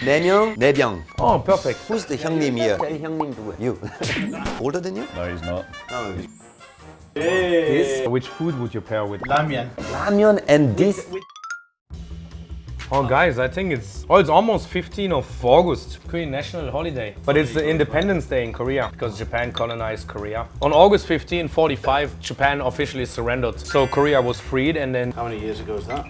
4명, 4병. Oh, perfect. Who's the 형님 here? Tell 형님 누구야? You. Older than you? No, he's not. No. This. Which food would you pair with? Ramyeon. Ramyeon and this. Oh, guys, I think it's almost 15th of August, Korean national holiday. But it's the Independence Day in Korea because Japan colonized Korea. On August 15, 45, Japan officially surrendered. So Korea was freed, and then How many years ago is that?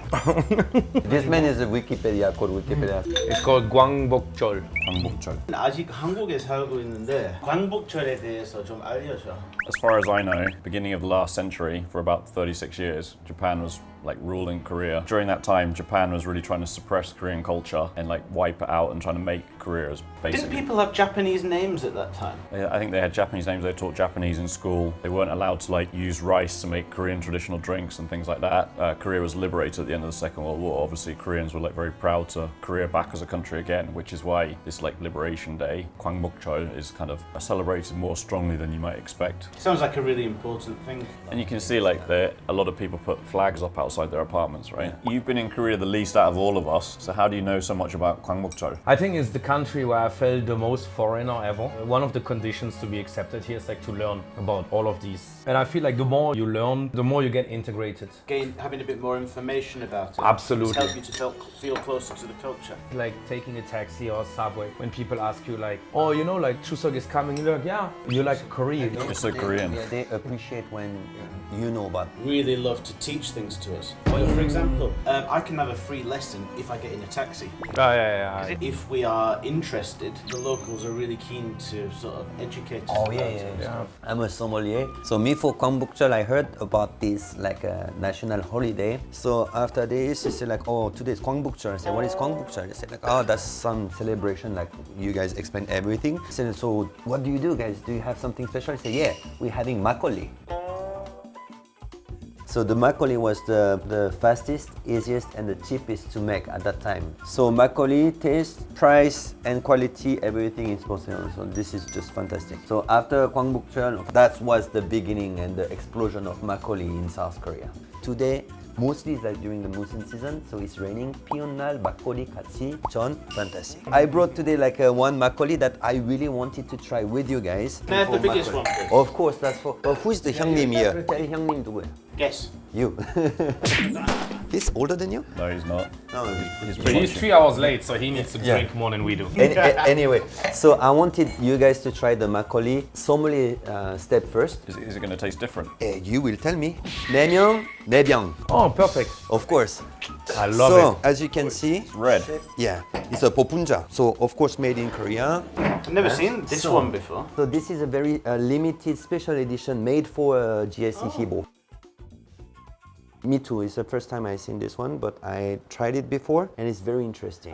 This man is a Wikipedia, called Wikipedia. it's called 광복절. 한국절. 아직 한국에 살고 있는데 광복절에 대해서 좀 알려줘. As far as I know, beginning of the last century, for about 36 years, Japan was like ruling Korea. During that time, Japan was really trying to suppress Korean culture and like wipe it out and trying to make Korea as Didn't basically. people have Japanese names at that time? I think they had Japanese names. They taught Japanese in school. They weren't allowed to like use rice to make Korean traditional drinks and things like that. Korea was liberated at the end of the Second World War. Obviously, Koreans were like very proud to Korea back as a country again, which is why this like Liberation Day, Gwangbokjeol, is kind of celebrated more strongly than you might expect. Sounds like a really important thing. And you can see like a lot of people put flags up outside their apartments, right? You've been in Korea the least out of all of us, so how do you know so much about Gwangbokjeol? I think it's the country where I felt the most foreigner ever. One of the conditions to be accepted here is like to learn about all of these. And I feel like the more you learn, the more you get integrated. Having a bit more information about it. Absolutely. It's helped you to feel closer to the culture. Like taking a taxi or a subway, when people ask you like, oh, you know, like Chuseok is coming, you're like, yeah, you're like Korean. You're so Korean. They appreciate when you know about. Really love to teach things to us. Well, for example, I can have a free lesson if I get in a taxi. Yeah. If we are interested, the locals are really keen to sort of educate us. Oh about it. Yeah. I'm a sommelier. So me for Gwangbokjeol, I heard about this like a national holiday. So after this, they say like, oh, today's Gwangbokjeol. I say, what is Gwangbokjeol? They say like, oh, that's some celebration. Like you guys explain everything. I said, so what do you do, guys? Do you have something special? I say, yeah, we're having makgeolli. So the makgeolli was the fastest, easiest, and the cheapest to make at that time. So makgeolli, taste, price, and quality, everything is possible. So this is just fantastic. So after Gwangbokjeol, that was the beginning and the explosion of makgeolli in South Korea. Today, mostly it's like during the monsoon season, so it's raining. 피온날 막걸리 같이 전 fantastic. I brought today like one makgeolli that I really wanted to try with you guys. Can I have the biggest one, please? Of course, that's for. Who's the 형님 here? Tell 형님 누구야? Guess. You. He's older than you? No, he's not. No. He's But he's 3 hours late, so he needs to Yeah. drink more than we do. Anyway, so I wanted you guys to try the makgeolli sommelier step first. Is it going to taste different? You will tell me. 4명, 4병. Oh, perfect. Of course. I love So, it. as you can see, Red. yeah, it's a popunja. So, of course, made in Korea. I've never seen this one before. So, this is a very limited special edition made for GSE Hibo. Me too, it's the first time I've seen this one, but I tried it before and it's very interesting.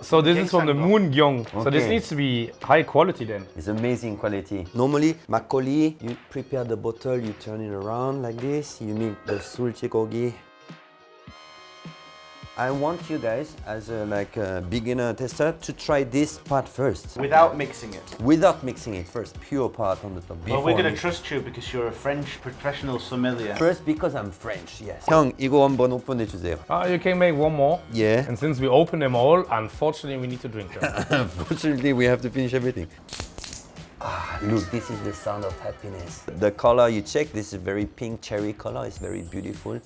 So this is from the Moon-gyeong. So this Okay. needs to be high quality then. It's amazing quality. Normally, makgeolli, you prepare the bottle, you turn it around like this, you make the suljegogi. I want you guys, as a beginner tester, to try this part first. Without mixing it. Without mixing it first, pure part on the top. Well, we're going to mix. trust you because you're a French professional sommelier. First, because I'm French, yes. 형, 이거 한번 오픈해 주세요. You can make one more. Yeah. And since we open them all, unfortunately we need to drink them. Unfortunately, we have to finish everything. Look, this is the sound of happiness. The color you check, this is very pink cherry color. It's very beautiful.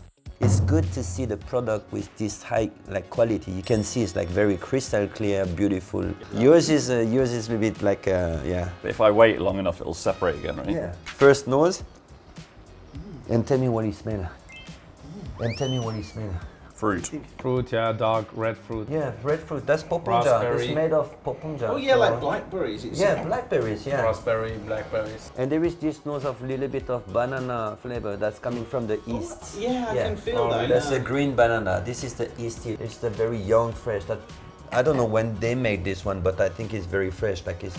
It's good to see the product with this high quality. You can see it's like very crystal clear, beautiful. Yours is a bit like yeah. If I wait long enough, it'll separate again, right? Yeah. First nose, and tell me what it smells. And tell me what it smells. Fruit. Fruit, yeah, dark red fruit. Yeah, red fruit. That's popunja. Raspberry. It's made of popunja. Oh yeah, so- like blackberries. It's Yeah, blackberries. Yeah. Raspberry, blackberries. And there is this nose of little bit of banana flavor that's coming from the east. Yeah, I can feel that. That's yeah. a green banana. This is the east. It's the very young, fresh. That I don't know when they made this one, but I think it's very fresh. Like it's.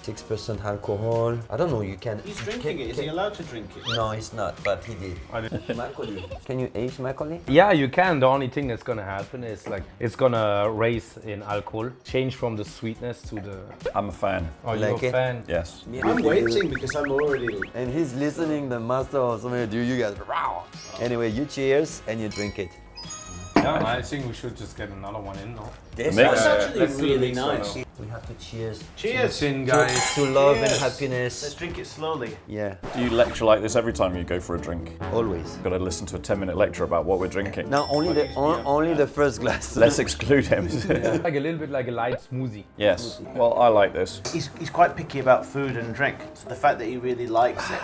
6% alcohol. I don't know, you can... He's drinking it. Is he allowed to drink it? No, he's not, but he did. I did. Makgeolli. Can you age makgeolli? Yeah, you can. The only thing that's gonna happen is like it's gonna raise in alcohol, change from the sweetness to the. I'm a fan. Oh, Like you're a it? fan. Yes. I'm waiting because I'm already... And he's listening, the master of something. Do you guys? Wow. Anyway, you cheers and you drink it. Yeah, I think we should just get another one in now. Mix. That's actually let's do the really mix one nice. now. We have to cheers. Cheers. Chin, guys. To love and Cheers. happiness. Let's drink it slowly. Yeah, Do you lecture like this every time you go for a drink? always. Got to listen to a 10-minute lecture about what we're drinking. Now only the first glass. Let's exclude him. Like a little bit like a light smoothie. Yes. Well, I like this. He's quite picky about food and drink. So the fact that he really likes it.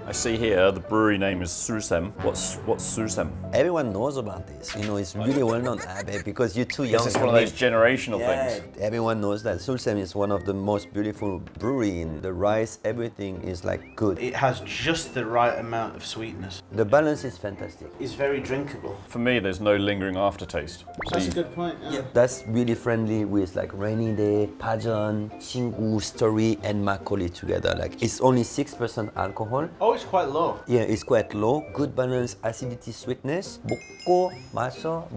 I see here the brewery name is Sursem. What's Sursem? Everyone knows about this. You know, it's really well known, because you're too young. This is for one of me. those generational Yeah, things. everyone knows that. Sulsem is one of the most beautiful brewery in the rice. Everything is like good. It has just the right amount of sweetness. The balance is fantastic. It's very drinkable. For me, there's no lingering aftertaste. That's a good point. Yeah. That's really friendly with like rainy day, pajan, 친구, story, and makgeolli together. Like it's only 6% alcohol. Oh, it's quite low. Yeah, it's quite low. Good balance, acidity, sweetness. 먹고 마셔,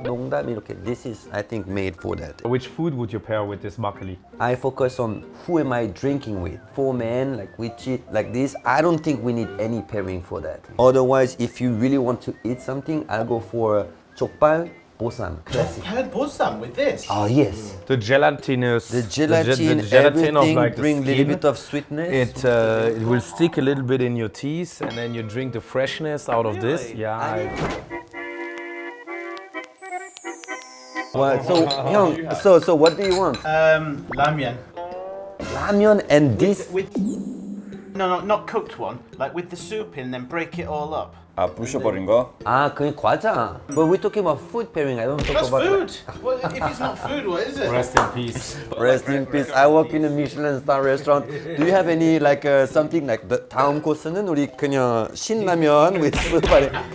농담 이렇게. This is, I think, made for that. Which food would you pair with this makgeolli? I focus on who am I drinking with. 4 men, like we cheat like this. I don't think we need any pairing for that. Otherwise, if you really want to eat something, I'll go for 족발, 보쌈, classic. I had bossam with this. Oh yes. The gelatinous. The gelatin, the gelatin everything of like the bring a little skin. bit of sweetness. It will stick a little bit in your teeth, and then you drink the freshness out of this. Really? Yeah. Well, so, 형, so what do you want? Ramyeon. Ramyeon and this. No, not cooked one. Like with the soup in, then break it all up. 아, 부셔버린 거? 아, 그게 과자. But we're talking about food pairing. I don't talk That's about. food. Well, if it's not food, what is it? Rest in peace. Rest in peace. I work in a Michelin star restaurant. Do you have any like something like the 다음 코스는 우리 그냥 신라면 with soup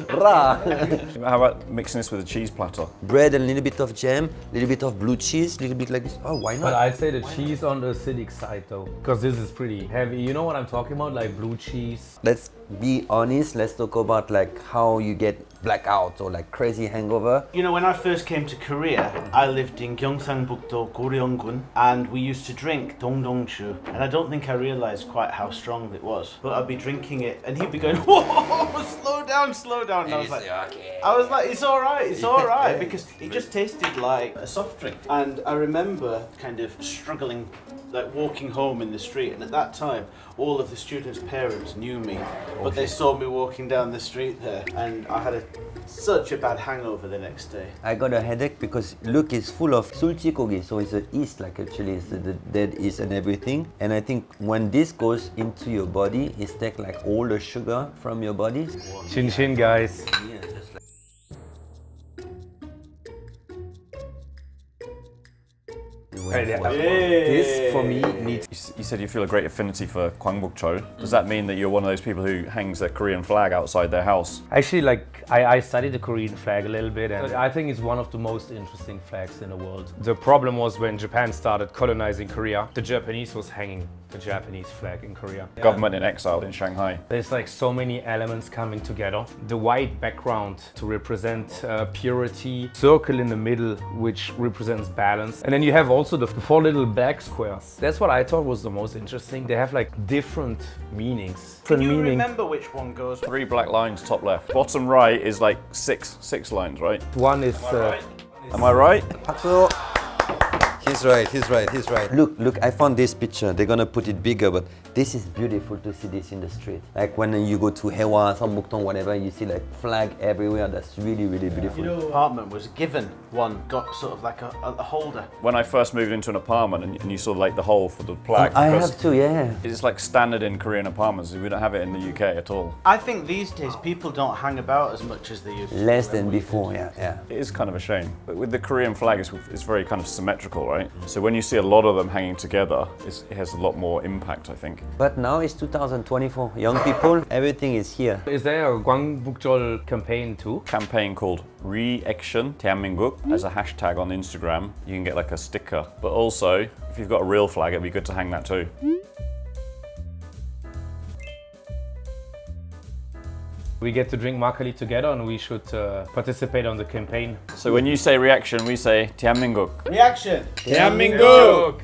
라. How about mixing this with a cheese platter? Bread and a little bit of jam, a little bit of blue cheese, a little bit like this. Oh, why But not? I'd say the cheese on the acidic side though, because this is pretty heavy. You know what I'm talking about, like blue cheese. Let's be honest. Let's talk about like how you get blackout or like crazy hangover. You know, when I first came to Korea, I lived in Gyeongsangbuk-do, Goryeo-gun, and we used to drink dongdongchu, and I don't think I realized quite how strong it was. But I'd be drinking it, and he'd be going, "Whoa, slow down, slow down." And I was like, "It's all right," because it just tasted like a soft drink. And I remember kind of struggling, like walking home in the street, and at that time, all of the students' parents knew me, but they saw me walking down the street there, and I had such a bad hangover the next day. I got a headache because look, it's full of sulchikogi, so it's a yeast, like actually it's the dead yeast and everything. And I think when this goes into your body, it's take like all the sugar from your body. Chin chin, guys. Yeah, just like. This for me needs. You said you feel a great affinity for Gwangbokcho. Does that mean that you're one of those people who hangs their Korean flag outside their house? Actually, like I studied the Korean flag a little bit, and I think it's one of the most interesting flags in the world. The problem was when Japan started colonizing Korea, the Japanese was hanging the Japanese flag in Korea. Government in exile in Shanghai. There's like so many elements coming together. The white background to represent purity, circle in the middle which represents balance, and then you have also the 4 little black squares. That's what I thought was the most interesting. They have like different meanings. Can you remember which one goes? 3 black lines top left. Bottom right is like six lines, right? One is Am I right? 박수. He's right. Look, I found this picture. They're gonna put it bigger, but this is beautiful to see this in the street. Like when you go to Haewa, Seongbuk-dong, whatever, you see like flag everywhere. That's really, really beautiful. You know, apartment was given one, got sort of like a holder. When I first moved into an apartment and you saw like the hole for the flag. I because have to, yeah. It's like standard in Korean apartments. We don't have it in the UK at all. I think these days people don't hang about as much as they used to. Less than before, yeah. It is kind of a shame. But with the Korean flag, it's very kind of symmetrical, right? right? So when you see a lot of them hanging together, it has a lot more impact, I think. But now it's 2024. Young people, everything is here. Is there a 광복절 campaign too? Campaign called #액션대한민국 as a hashtag on Instagram. You can get like a sticker. But also, if you've got a real flag, it'd be good to hang that too. We get to drink makgeolli together and we should participate on the campaign. So when you say reaction, we say 대한민국. Reaction! 대한민국!